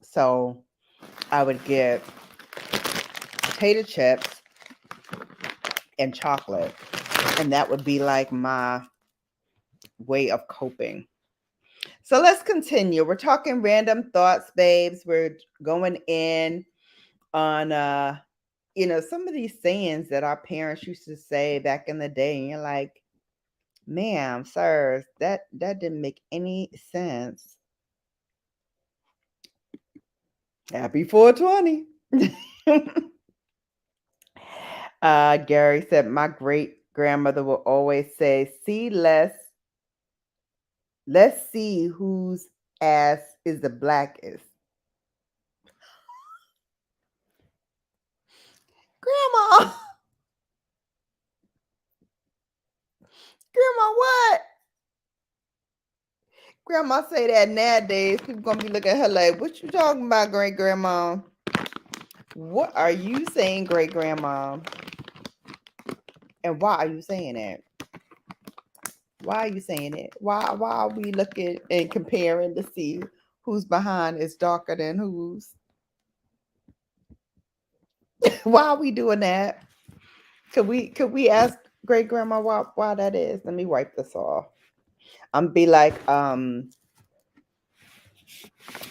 So I would get potato chips and chocolate, and that would be like my way of coping. So let's continue. We're talking random thoughts, babes. We're going in on some of these sayings that our parents used to say back in the day, and you're like, ma'am, sirs, that didn't make any sense. Happy 420. Gary said, my great grandmother will always say, let's see whose ass is the blackest. Grandma. Grandma, what? Grandma say that nowadays. People gonna be looking at her like, what you talking about, great grandma? What are you saying, great grandma? And why are you saying that? Why are you saying it? Why are we looking and comparing to see who's behind is darker than who's? Why are we doing that? Could we ask great grandma why that is? Let me wipe this off. I'm be like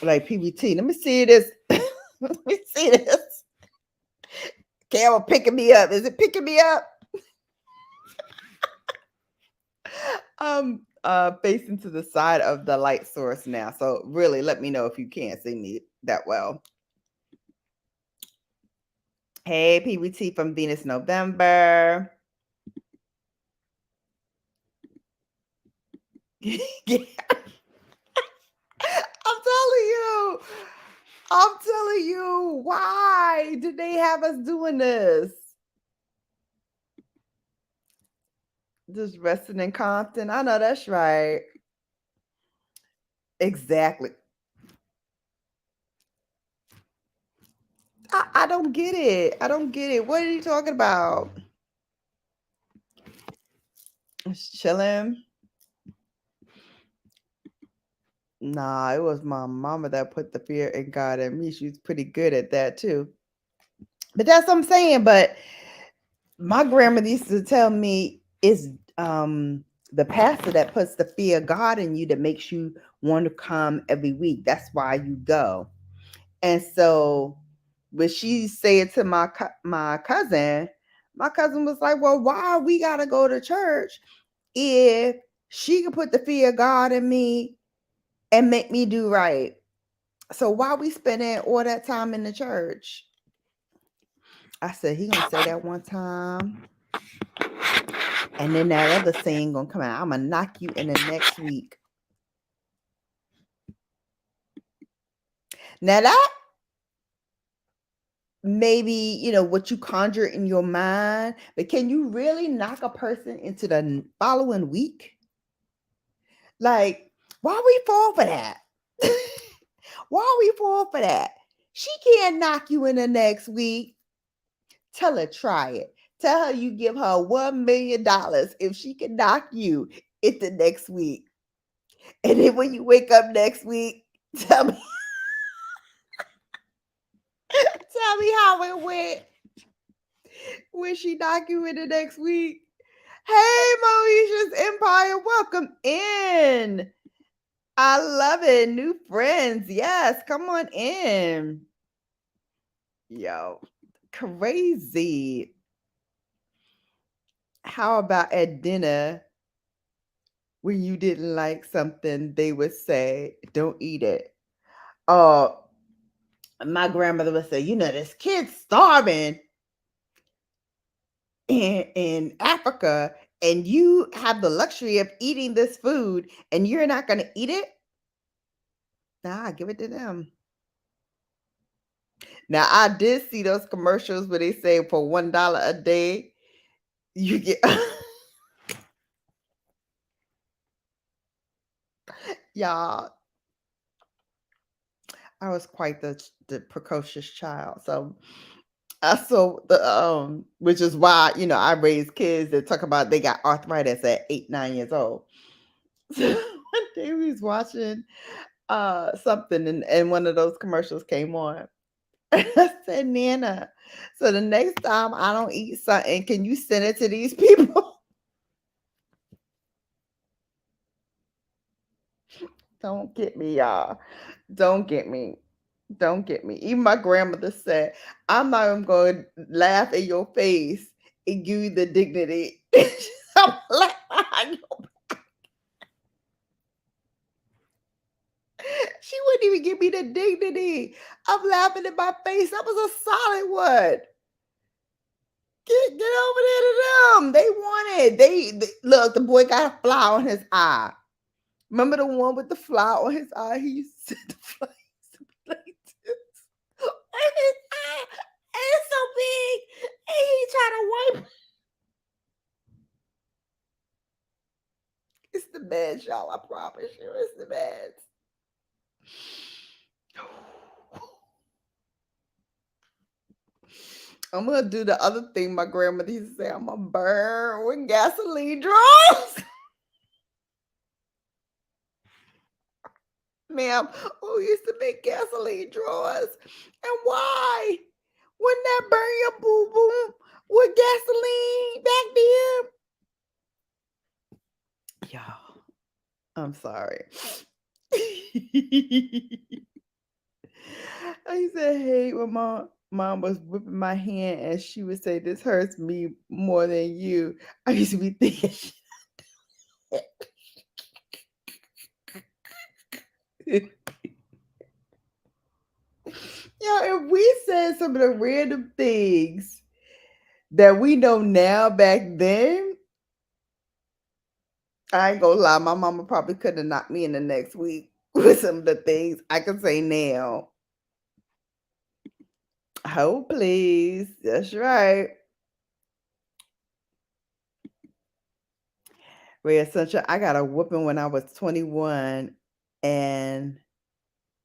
PBT. Let me see this. Let me see this. Camera picking me up. Is it picking me up? Facing to the side of the light source now. So really let me know if you can't see me that well. Hey, PBT from Venus November. Yeah. I'm telling you, why did they have us doing this? Just resting in Compton. I know that's right. Exactly. I don't get it. I don't get it. What are you talking about? Just chilling. Nah, it was my mama that put the fear in God in me. She's pretty good at that too. But that's what I'm saying. But my grandmother used to tell me it's the pastor that puts the fear of God in you that makes you want to come every week. That's why you go. And so when she said to my cousin was like, well, why we gotta go to church if she can put the fear of God in me and make me do right? So why we spending all that time in the church? I said he gonna say that one time, and then that other saying gonna come out. I'm gonna knock you in the next week. Now that maybe what you conjure in your mind, but can you really knock a person into the following week? Like, why we fall for that? Why we fall for that? She can't knock you in the next week. Tell her try it. Tell her you give her $1 million if she can knock you in the next week. And then when you wake up next week, tell me, tell me how it went when she knock you in the next week. Hey, Moesha's Empire, welcome in. I love it. New friends. Yes, come on in. Yo, crazy. How about at dinner when you didn't like something, they would say, don't eat it. Oh, my grandmother would say, this kid's starving in Africa, and you have the luxury of eating this food and you're not going to eat it? Nah, give it to them. Now, I did see those commercials where they say for $1 a day, you get. Y'all, I was quite the precocious child. So I saw which is why, I raised kids that talk about they got arthritis at 8, 9 years old. So one day we was watching something, and one of those commercials came on. I said, Nana, so the next time I don't eat something, can you send it to these people? Don't get me, y'all. Don't get me. Don't get me. Even my grandmother said, I'm not even going to laugh in your face and give you the dignity. I'm like, she wouldn't even give me the dignity. I'm laughing in my face. That was a solid one. Get over there to them. They wanted. They look. The boy got a fly on his eye. Remember the one with the fly on his eye? He used to set the fly like this. And his eye, and it's so big, and he trying to wipe. It's the best, y'all. I promise you, it's the best. I'm gonna do the other thing my grandmother used to say. I'm gonna burn with gasoline draws. Ma'am, who used to make gasoline drawers? And why? Wouldn't that burn your boo boo with gasoline back then? Y'all, I'm sorry. I used to hate when my mom was whipping my hand and she would say, "This hurts me more than you." I used to be thinking, if we said some of the random things that we know now back then, I ain't gonna lie, my mama probably could have knocked me in the next week with some of the things I can say now. Oh, please. That's right. Red Sunshine, I got a whooping when I was 21 and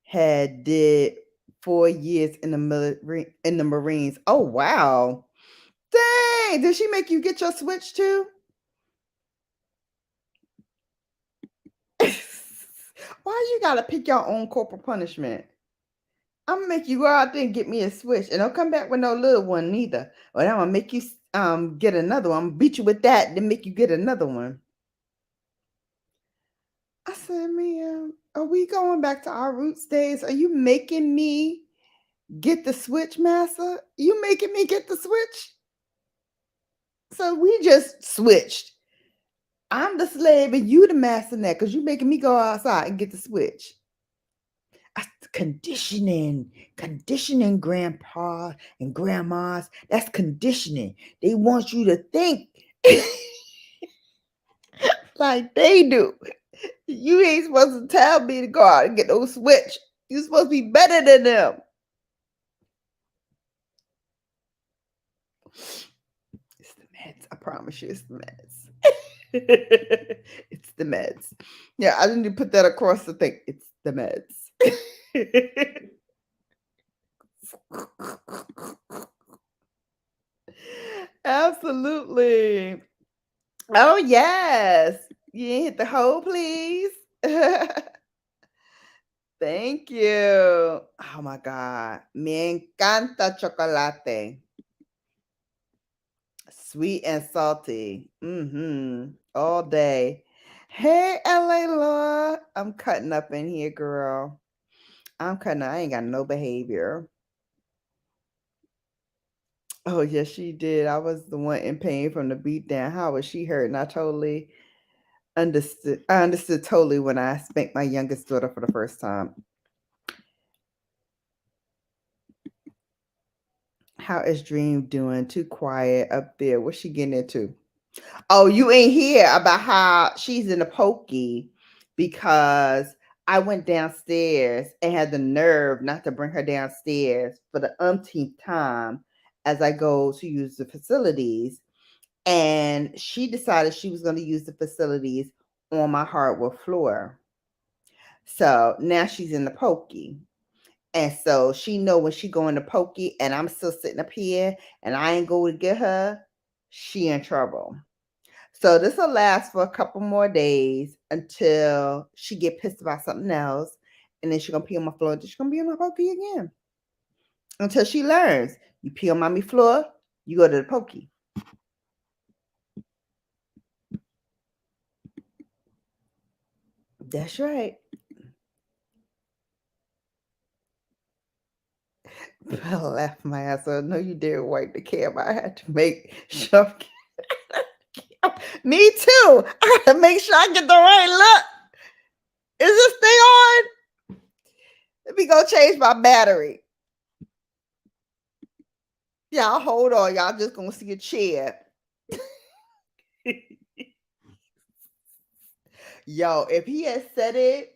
had did 4 years in the military in the Marines. Oh wow. Dang, did she make you get your switch too? Why you gotta pick your own corporal punishment? I'm gonna make you go out there and get me a switch, and don't come back with no little one neither. Or I'm gonna make you get another one. I'm gonna beat you with that, then make you get another one. I said, man, are we going back to our roots days? Are you making me get the switch, massa? You making me get the switch? So we just switched. I'm the slave and you the master now because you making me go outside and get the switch. conditioning, conditioning grandpa and grandmas. That's conditioning. They want you to think like they do. You ain't supposed to tell me to go out and get no switch. You're supposed to be better than them. It's the meds. I promise you, it's the meds. It's the meds. Yeah, I didn't put that across the thing. It's the meds. Absolutely. Oh, yes. You hit the hole, please. Thank you. Oh my God. Me encanta chocolate. Sweet and salty. All day. Hey, LA Law. I'm cutting up in here, girl. I'm cutting up. I ain't got no behavior. Oh, yes, she did. I was the one in pain from the beat down. How was she hurt? And I totally understood. I understood totally when I spanked my youngest daughter for the first time. How is Dream doing? Too quiet up there. What's she getting into? Oh, you ain't hear about how she's in a pokey because I went downstairs and had the nerve not to bring her downstairs for the umpteenth time as I go to use the facilities. And she decided she was going to use the facilities on my hardwood floor. So now she's in the pokey. And so she know when she go in the pokey and I'm still sitting up here and I ain't go to get her, she in trouble. So this will last for a couple more days until she get pissed about something else, and then she's gonna pee on my floor. Then she's gonna be on my pokey again until she learns. You pee on mommy floor, you go to the pokey. That's right. I laughed my ass off. No, you didn't wipe the camera. I had to make sure. Me too. I gotta make sure I get the right look. Is this thing on? Let me go change my battery. Y'all hold on. Y'all just gonna see a chair. Yo, if he had said it,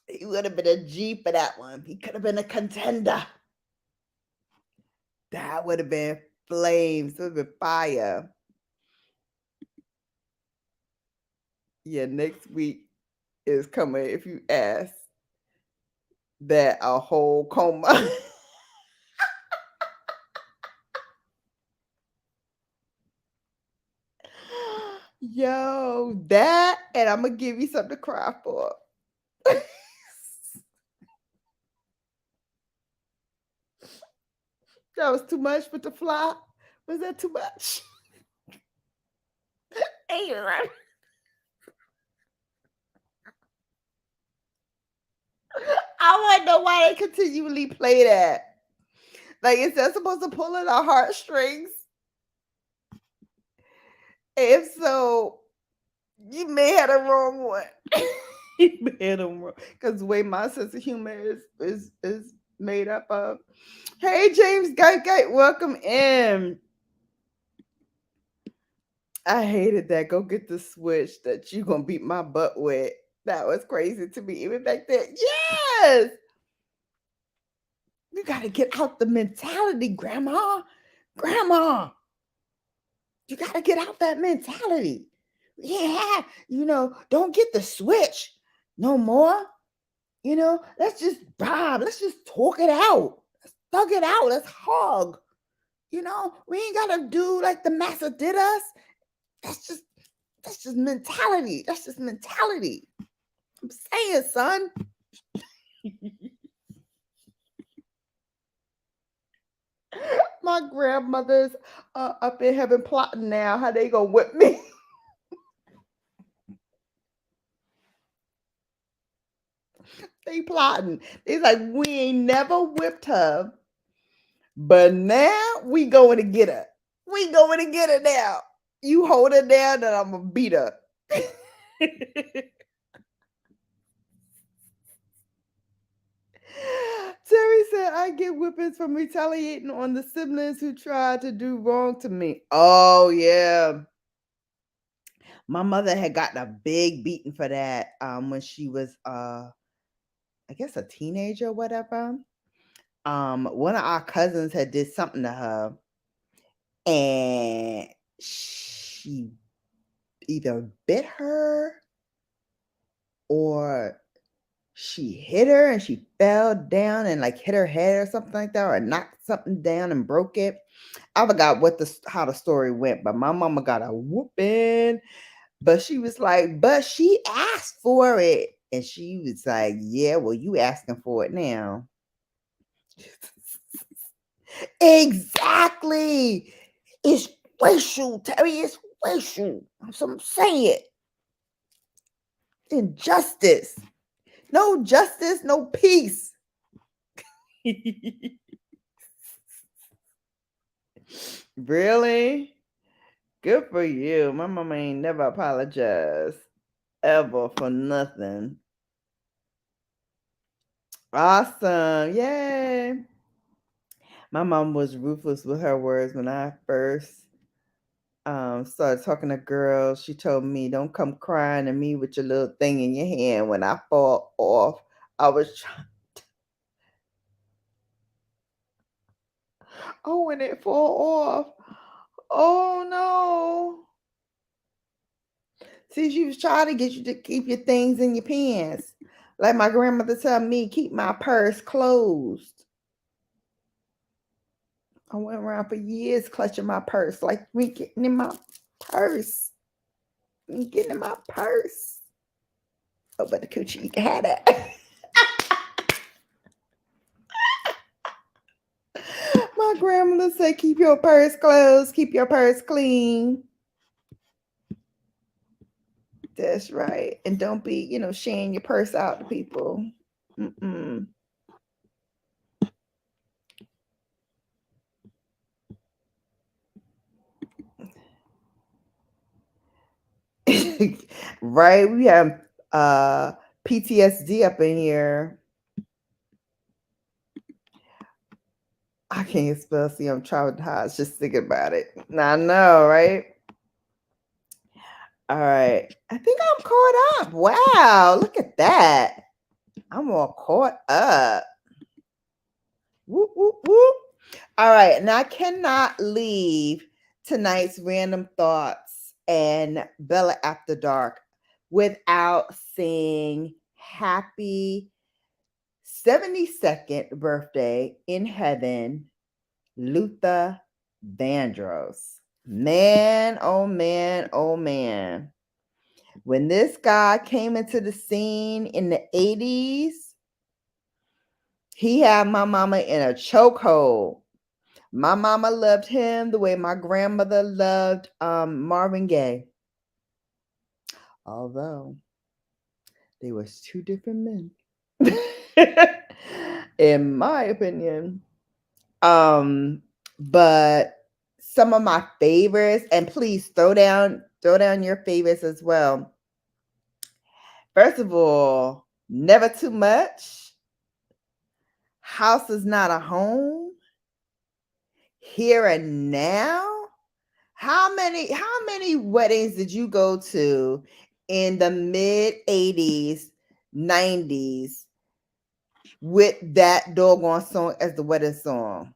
he would have been a G for that one. He could have been a contender. That would have been flames. It would have been fire. Yeah, next week is coming if you ask that a whole coma. Yo, that, and I'm gonna give you something to cry for. That was too much with the fly. Was that too much? Ain't you right? I want to know why they continually play that. Like, is that supposed to pull at our heartstrings? If so, you may have the wrong one. You may have the wrong because the way my sense of humor is made up of. Hey, James Gate, welcome in. I hated that. Go get the switch that you gonna beat my butt with. That was crazy to me even back then. Yes, you gotta get out the mentality, Grandma. Grandma, you gotta get out that mentality. Yeah, don't get the switch no more. Let's just vibe. Let's just talk it out. Let's thug it out. Let's hug. We ain't gotta do like the master did us. That's just mentality. That's just mentality. I'm saying, son. My grandmother's up in heaven plotting now how they gonna whip me. They plotting. They like, we ain't never whipped her, but now we going to get her. We going to get her now. You hold her down, and I'm gonna beat her. Terry said, I get whippings from retaliating on the siblings who tried to do wrong to me. Oh, yeah. My mother had gotten a big beating for that when she was, I guess, a teenager or whatever. One of our cousins had did something to her, and she either bit her or she hit her and she fell down and like hit her head or something like that, or knocked something down and broke it. I forgot how the story went, but my mama got a whooping. But she was like, but she asked for it. And she was like, yeah, well, you asking for it now. Exactly. It's racial, Terry. It's racial. So I'm saying injustice. No justice, no peace. Really? Good for you. My mama ain't never apologized ever for nothing. Awesome. Yay. My mom was ruthless with her words when I first started talking to girls. She told me, don't come crying to me with your little thing in your hand when I fall off. I was trying. Oh, when it fall off. Oh no. See, she was trying to get you to keep your things in your pants. Like my grandmother told me, keep my purse closed. I went around for years clutching my purse, like me getting in my purse. Me getting in my purse. Oh, but the coochie, you can have that. My grandmother said, keep your purse closed, keep your purse clean. That's right. And don't be, sharing your purse out to people. Mm-mm. Right? We have PTSD up in here. I can't spell. See, I'm traumatized just thinking about it. I know, right? All right. I think I'm caught up. Wow. Look at that. I'm all caught up. Whoop, whoop, whoop. All right. And I cannot leave tonight's random thoughts and Bella After Dark without saying happy 72nd birthday in heaven, Luther Vandross. Man, oh man, oh man. When this guy came into the scene in the 80s, he had my mama in a chokehold. My mama loved him the way my grandmother loved Marvin Gaye. Although they was two different men. In my opinion. But some of my favorites, and please throw down your favorites as well. First of all, Never Too Much, House Is Not a Home, Here and Now. How many weddings did you go to in the mid 80s, 90s with that doggone song as the wedding song?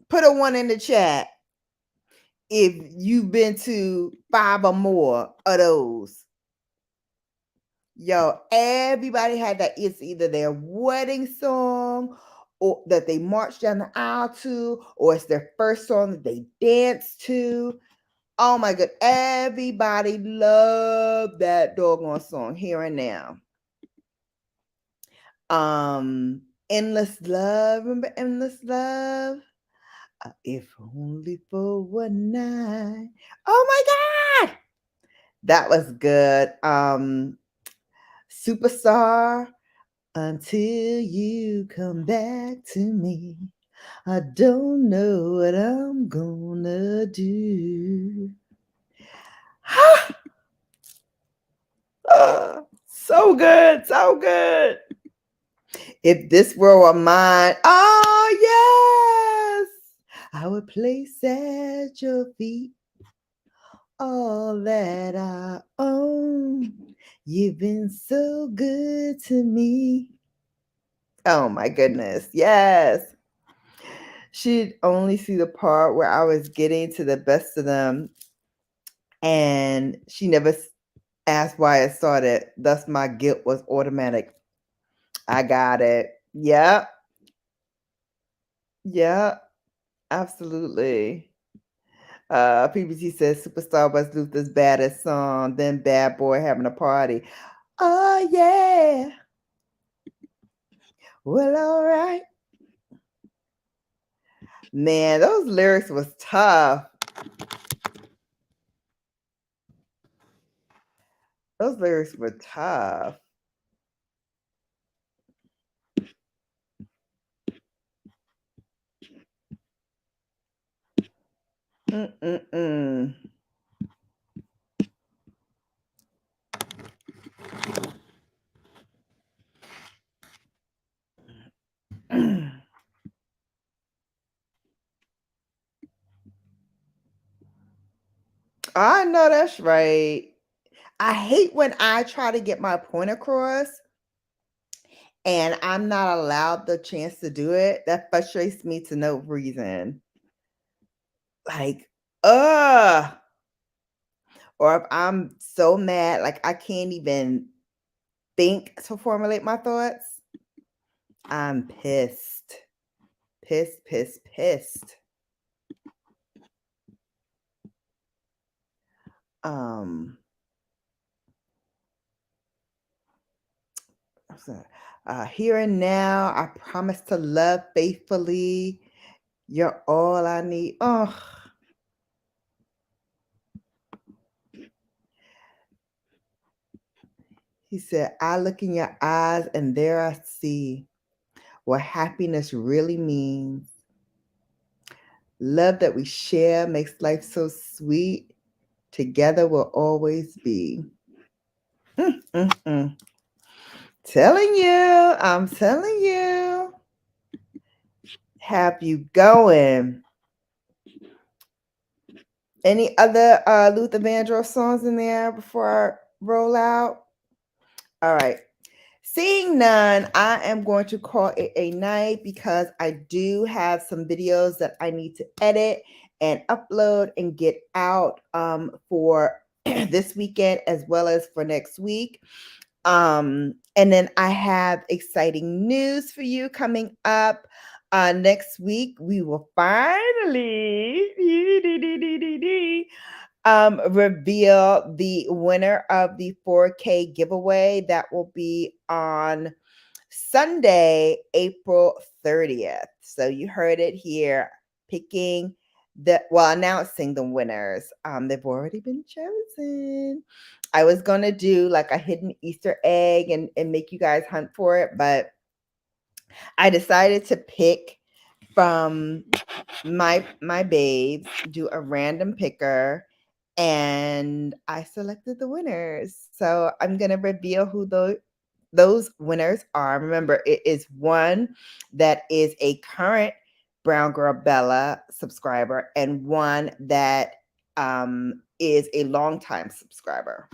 Put a 1 in the chat if you've been to 5 or more of those. Yo, everybody had that. It's either their wedding song or that they marched down the aisle to, or it's their first song that they danced to. Oh my God. Everybody loved that doggone song, Here and Now. Endless Love. Remember Endless Love? If only for one night. Oh my God. That was good. Superstar. Until you come back to me, I don't know what I'm gonna do. So good, so good. If this world were mine, oh yes, I would place at your feet all that I own. You've been so good to me. Oh my goodness, yes. She'd only see the part where I was getting to the best of them, and she never asked why it started. Thus, my guilt was automatic. I got it. Yep. Yep. Absolutely. PBT says Superstar was Luther's baddest song, then Bad Boy having a party. Oh yeah. Well, all right. Man, those lyrics was tough. Those lyrics were tough. Mm-mm-mm. I know that's right. I hate when I try to get my point across and I'm not allowed the chance to do it. That frustrates me to no reason. Like, ugh. Or if I'm so mad, like I can't even think to formulate my thoughts, I'm pissed. Pissed, pissed, pissed. Um, Here and now, I promise to love faithfully. You're all I need. Oh, he said, I look in your eyes and there I see what happiness really means. Love that we share makes life so sweet. Together we'll always be. Mm-mm-mm. Telling you, I'm telling you. Have you going? Any other Luther Vandross songs in there before I roll out? All right. Seeing none, I am going to call it a night because I do have some videos that I need to edit and upload and get out for this weekend as well as for next week. And then I have exciting news for you coming up. Next week, we will finally reveal the winner of the 4K giveaway that will be on Sunday, April 30th. So you heard it here, picking announcing the winners. They've already been chosen. I was gonna do like a hidden Easter egg and make you guys hunt for it, but I decided to pick from my babes, do a random picker, and I selected the winners. So I'm gonna reveal who those winners are. Remember, it is one that is a current Brown Girl Bella subscriber and one that is a longtime subscriber.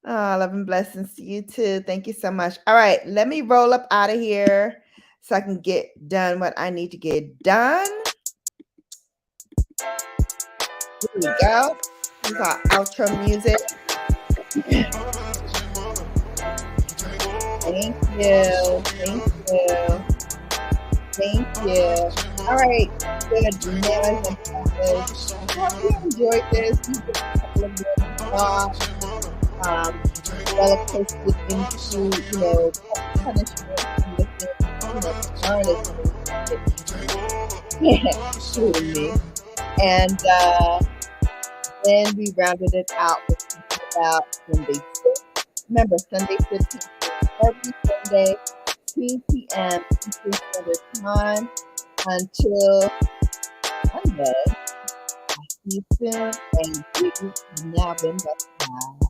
Oh, love and blessings to you too. Thank you so much. All right, let me roll up out of here so I can get done what I need to get done. Here we go. This is our outro music. Thank you. Thank you. Thank you. All right. Good. Now I hope you enjoyed this. You get a couple of good thoughts. Well, into, punishment and shooting me. And then we rounded it out with about Sunday 6th. Remember, Sunday 15th, every Sunday, 2 p.m. Eastern Standard Time until Monday. I see you soon, and you have now been blessed.